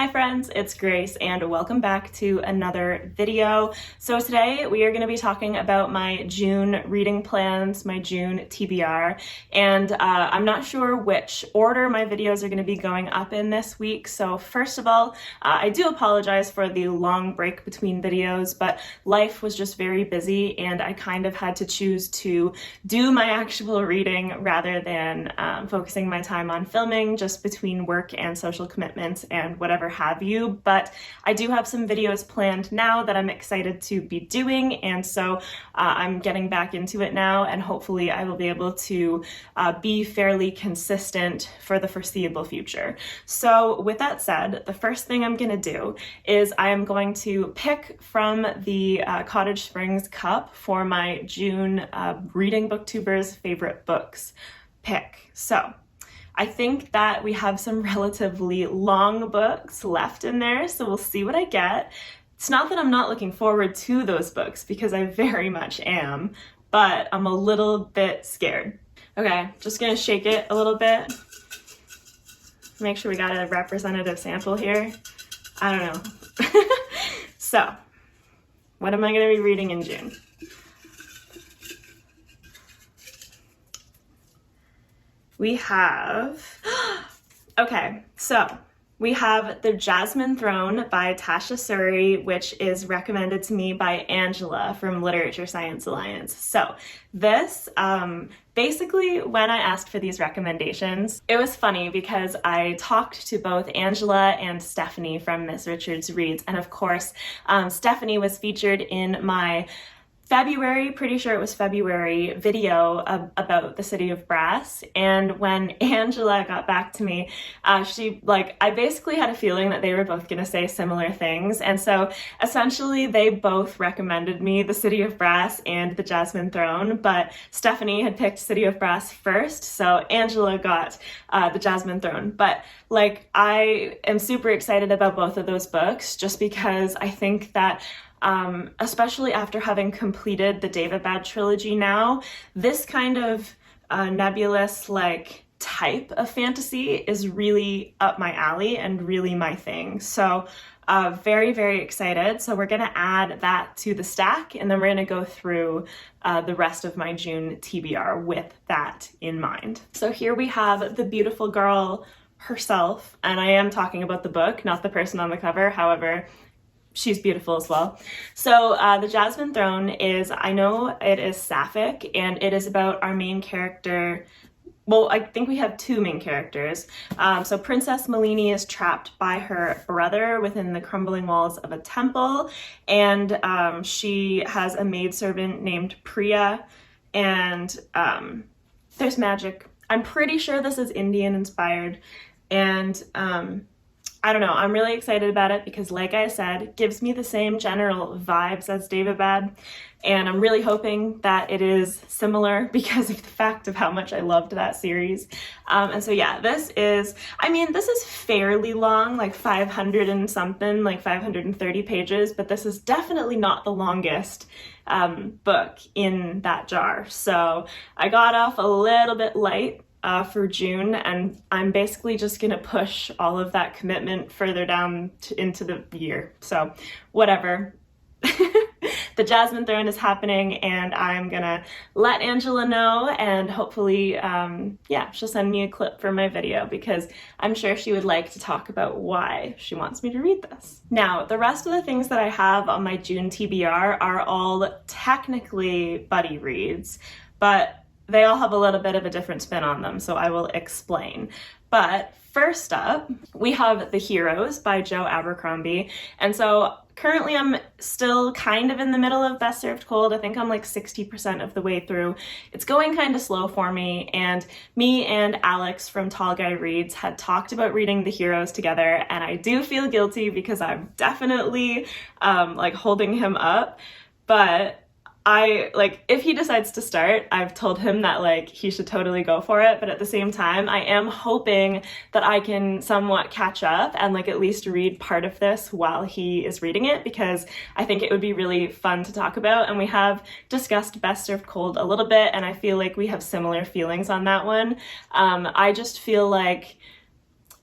Hi friends, it's Grace and welcome back to another video. So today we are going to be talking about my June reading plans, my June TBR, and I'm not sure which order my videos are going to be going up in this week. So first of all, I do apologize for the long break between videos, but life was just very busy and I kind of had to choose to do my actual reading rather than focusing my time on filming just between work and social commitments and whatever have you. But I do have some videos planned now that I'm excited to be doing, and so I'm getting back into it now, and hopefully I will be able to be fairly consistent for the foreseeable future. So with that said, the first thing I'm going to do is I am going to pick from the Cottage Springs Cup for my June Reading Booktubers favorite books pick. So I think that we have some relatively long books left in there, so we'll see what I get. It's not that I'm not looking forward to those books, because I very much am, but I'm a little bit scared. Okay, just gonna shake it a little bit. Make sure we got a representative sample here. I don't know. So, what am I gonna be reading in June? We have, okay, so we have The Jasmine Throne by Tasha Suri, which is recommended to me by Angela from Literature Science Alliance. So this, basically when I asked for these recommendations, it was funny because I talked to both Angela and Stephanie from Miss Richards Reads, and of course, Stephanie was featured in my February, pretty sure it was February, video about the City of Brass. And when Angela got back to me, I basically had a feeling that they were both going to say similar things. And so essentially they both recommended me the City of Brass and the Jasmine Throne, but Stephanie had picked City of Brass first, so Angela got the Jasmine Throne. But I am super excited about both of those books just because I think that especially after having completed the Daevabad trilogy now, this kind of nebulous type of fantasy is really up my alley and really my thing. So very, very excited. So we're gonna add that to the stack, and then we're gonna go through the rest of my June TBR with that in mind. So here we have the beautiful girl herself, and I am talking about the book, not the person on the cover. However, she's beautiful as well. So The Jasmine Throne is, I know it is sapphic, and it is about our main character. Well, I think we have two main characters. So Princess Malini is trapped by her brother within the crumbling walls of a temple, and she has a maidservant named Priya, and there's magic. I'm pretty sure this is Indian inspired, and I don't know, I'm really excited about it because, like I said, it gives me the same general vibes as Daevabad, and I'm really hoping that it is similar because of the fact of how much I loved that series. And so yeah, this is fairly long, like 500 and something, like 530 pages, but this is definitely not the longest book in that jar. So I got off a little bit light for June, and I'm basically just gonna push all of that commitment further down into the year. So whatever. The Jasmine Throne is happening, and I'm gonna let Angela know, and hopefully she'll send me a clip for my video because I'm sure she would like to talk about why she wants me to read this. Now, the rest of the things that I have on my June TBR are all technically buddy reads, but they all have a little bit of a different spin on them, so I will explain. But first up, we have The Heroes by Joe Abercrombie. And so currently I'm still kind of in the middle of Best Served Cold. I think I'm like 60% of the way through. It's going kind of slow for me, and me and Alex from Tall Guy Reads had talked about reading The Heroes together, and I do feel guilty because I'm definitely holding him up. But if he decides to start, I've told him that he should totally go for it, but at the same time, I am hoping that I can somewhat catch up and at least read part of this while he is reading it, because I think it would be really fun to talk about, and we have discussed Best Served Cold a little bit, and I feel like we have similar feelings on that one. I just feel like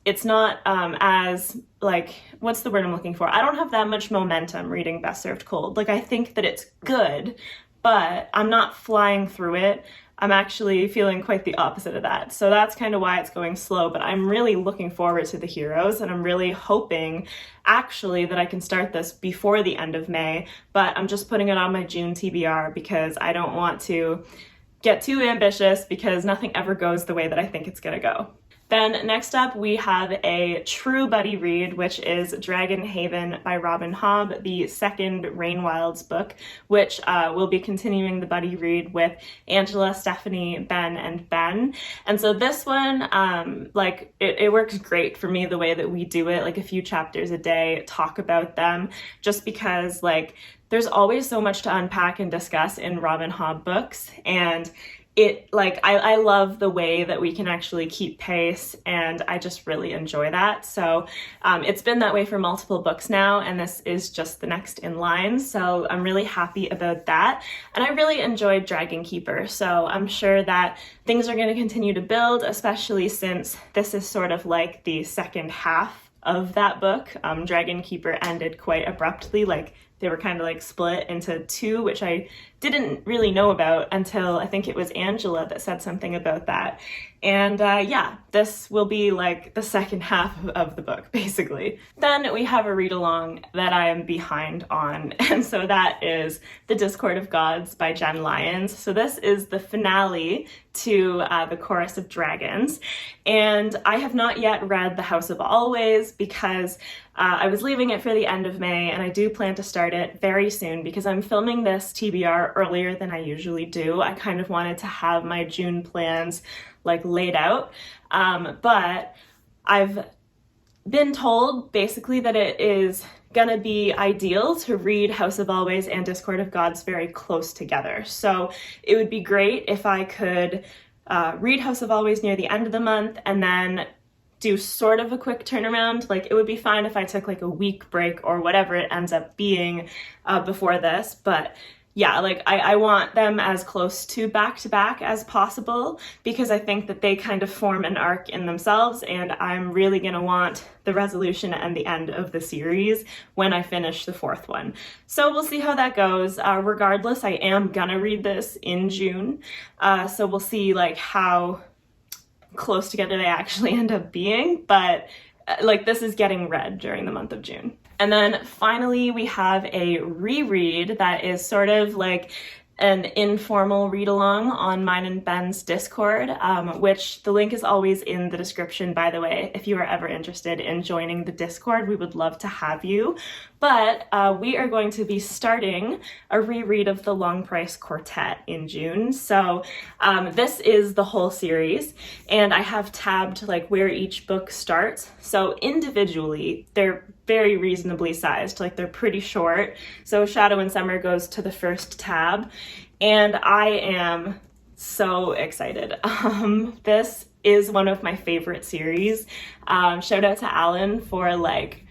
it's not as like, what's the word I'm looking for? I don't have that much momentum reading Best Served Cold. Like, I think that it's good, but I'm not flying through it. I'm actually feeling quite the opposite of that. So that's kind of why it's going slow, but I'm really looking forward to the heroes, and I'm really hoping actually that I can start this before the end of May, but I'm just putting it on my June TBR because I don't want to get too ambitious because nothing ever goes the way that I think it's gonna go. Then next up, we have a true buddy read, which is Dragon Haven by Robin Hobb, the second Rain Wilds book, which will be continuing the buddy read with Angela, Stephanie, Ben, and Ben. And so this one, like, it works great for me the way that we do it, like a few chapters a day, talk about them, just because, like, there's always so much to unpack and discuss in Robin Hobb books, and I love the way that we can actually keep pace, and I just really enjoy that. So it's been that way for multiple books now, and this is just the next in line. So I'm really happy about that. And I really enjoyed Dragon Keeper. So I'm sure that things are going to continue to build, especially since this is sort of like the second half of that book. Dragon Keeper ended quite abruptly, like they were kind of like split into two, which I didn't really know about until I think it was Angela that said something about that. And yeah, this will be like the second half of the book, basically. Then we have a read-along that I am behind on, and so that is The Discord of Gods by Jen Lyons. So this is the finale to the Chorus of Dragons, and I have not yet read The House of Always because I was leaving it for the end of May, and I do plan to start it very soon because I'm filming this TBR earlier than I usually do. I kind of wanted to have my June plans like laid out, but I've been told basically that it is gonna be ideal to read House of Always and Discord of Gods very close together. So it would be great if I could read House of Always near the end of the month and then do sort of a quick turnaround. Like, it would be fine if I took like a week break or whatever it ends up being before this, but yeah, like I want them as close to back as possible because I think that they kind of form an arc in themselves, and I'm really gonna want the resolution and the end of the series when I finish the fourth one. So we'll see how that goes. Regardless, I am gonna read this in June, so we'll see like how close together they actually end up being, but like this is getting read during the month of June. And then finally we have a reread that is sort of like an informal read-along on mine and Ben's Discord, which the link is always in the description, by the way. If you are ever interested in joining the Discord, we would love to have you. But we are going to be starting a reread of the Long Price Quartet in June. So this is the whole series, and I have tabbed like where each book starts. So individually, they're very reasonably sized, like they're pretty short. So Shadow and Summer goes to the first tab, and I am so excited. This is one of my favorite series. Shout out to Alan for like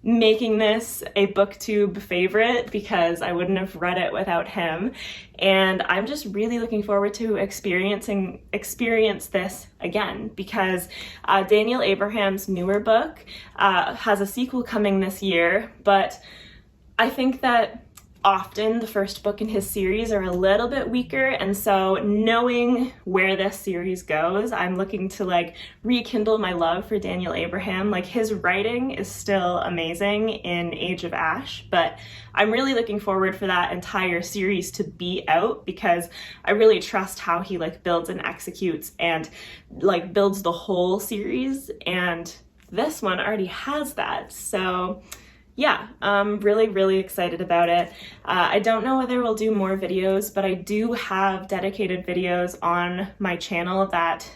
making this a booktube favorite because I wouldn't have read it without him, and I'm just really looking forward to experience this again because Daniel Abraham's newer book has a sequel coming this year, but I think that often the first book in his series are a little bit weaker, and so knowing where this series goes, I'm looking to like rekindle my love for Daniel Abraham. Like, his writing is still amazing in Age of Ash, but I'm really looking forward for that entire series to be out because I really trust how he like builds and executes and like builds the whole series, and this one already has that. So yeah, I'm really excited about it. I don't know whether we'll do more videos, but I do have dedicated videos on my channel that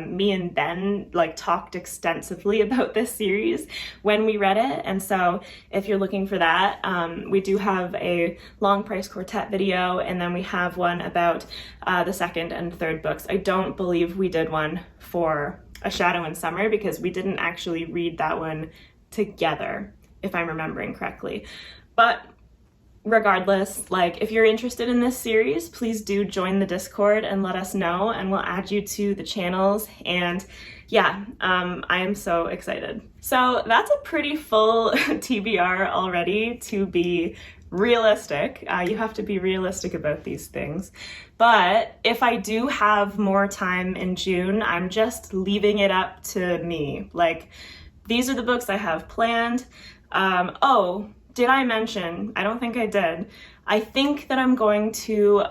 me and Ben like talked extensively about this series when we read it. And so if you're looking for that, we do have a Long Price Quartet video, and then we have one about the second and third books. I don't believe we did one for A Shadow in Summer because we didn't actually read that one together, if I'm remembering correctly. But regardless, like, if you're interested in this series, please do join the Discord and let us know, and we'll add you to the channels. And yeah, I am so excited. So that's a pretty full TBR already, to be realistic. You have to be realistic about these things. But if I do have more time in June, I'm just leaving it up to me. Like, these are the books I have planned. Oh, did I mention? I don't think I did. I think that I'm going to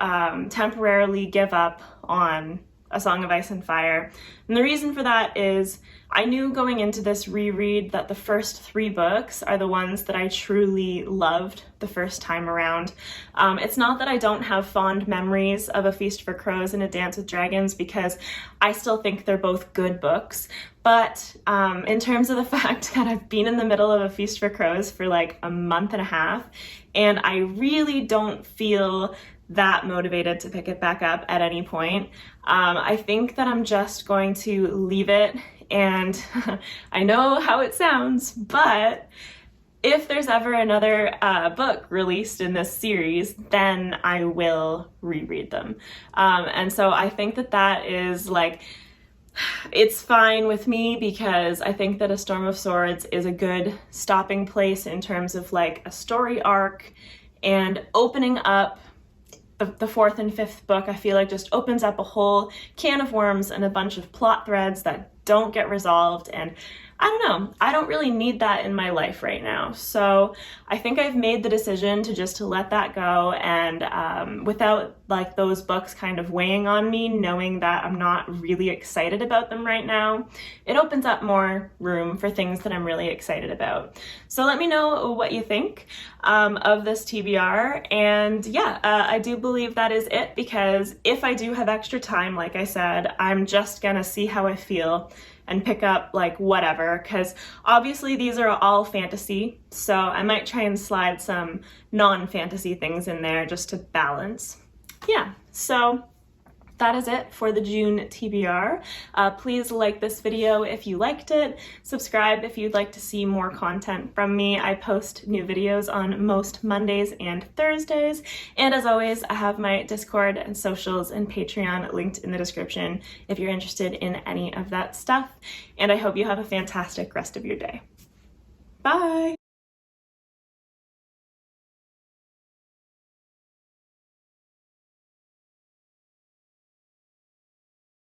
temporarily give up on A Song of Ice and Fire. And the reason for that is I knew going into this reread that the first 3 books are the ones that I truly loved the first time around. It's not that I don't have fond memories of A Feast for Crows and A Dance with Dragons, because I still think they're both good books. But in terms of the fact that I've been in the middle of A Feast for Crows for like a month and a half, and I really don't feel that motivated to pick it back up at any point, I think that I'm just going to leave it. And I know how it sounds, but if there's ever another book released in this series, then I will reread them. And so I think that that is like, it's fine with me, because I think that A Storm of Swords is a good stopping place in terms of like a story arc, and opening up the 4th and 5th book, I feel like just opens up a whole can of worms and a bunch of plot threads that don't get resolved, and I don't know, I don't really need that in my life right now. So I think I've made the decision to just let that go, and without like those books kind of weighing on me, knowing that I'm not really excited about them right now, it opens up more room for things that I'm really excited about. So let me know what you think of this TBR, and yeah, I do believe that is it, because if I do have extra time, like I said, I'm just gonna see how I feel and pick up like whatever, because obviously these are all fantasy, so I might try and slide some non-fantasy things in there just to balance. Yeah, so that is it for the June TBR. Please like this video if you liked it. Subscribe if you'd like to see more content from me. I post new videos on most Mondays and Thursdays. And as always, I have my Discord and socials and Patreon linked in the description if you're interested in any of that stuff. And I hope you have a fantastic rest of your day. Bye!